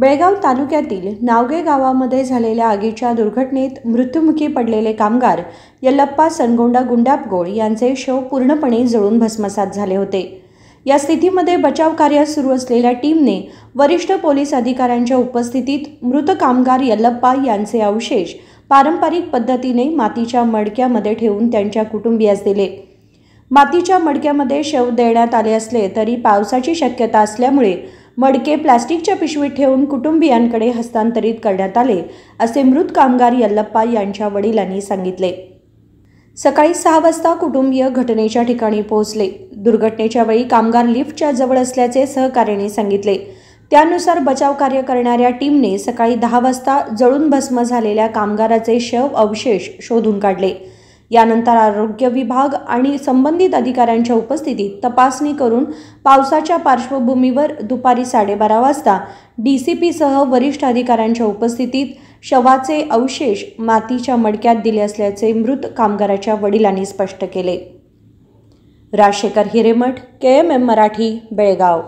बेळगाव तालुक्यातील नावगे गावामध्ये झालेल्या आगीच्या दुर्घटनेत मृत्युमुखी पडलेले कामगार यल्लप्पा सनगोंडा गुंडापगोळ यांचे शव पूर्णपणे जळून भस्मसात झाले होते। या स्थितीमध्ये बचाव कार्य सुरू असलेल्या टीमने वरिष्ठ पोलीस अधिकाऱ्यांच्या उपस्थितीत मृत कामगार यल्लप्पा यांचे अवशेष पारंपरिक पद्धतीने मातीच्या मडक्यामध्ये ठेवून त्यांच्या कुटुंबियास दिले। मातीच्या मडक्यामध्ये शव देण्यात आले असले तरी पावसाची शक्यता असल्यामुळे मडके प्लास्टिकच्या पिशवीत ठेवून कुटुंबियांकडे हस्तांतरित करण्यात आले, असे मृत कामगार यल्लप्पा यांच्या वडिलांनी सांगितले। सकाळी 6 वाजता कुटुंबीय घटनेच्या ठिकाणी पोहोचले। दुर्घटनेच्या वेळी कामगार लिफ्टच्या जवळ असल्याचे सहकार्याने सांगितले। त्यानुसार बचाव कार्य करणाऱ्या टीमने सकाळी 10 वाजता जळून भस्म झालेल्या कामगाराचे शव अवशेष शोधून काढले। यानंतर आरोग्य विभाग आणि संबंधित अधिकाऱ्यांच्या उपस्थितीत तपासणी करून पावसाच्या पार्श्वभूमीवर दुपारी 12:30 वाजता DCP सह वरिष्ठ अधिकाऱ्यांच्या उपस्थितीत शवाचे अवशेष मातीच्या मडक्यात दिले असल्याचे मृत कामगाराच्या वडिलांनी स्पष्ट केले। राजशेखर हिरेमठ, KMM मराठी, बेळगाव।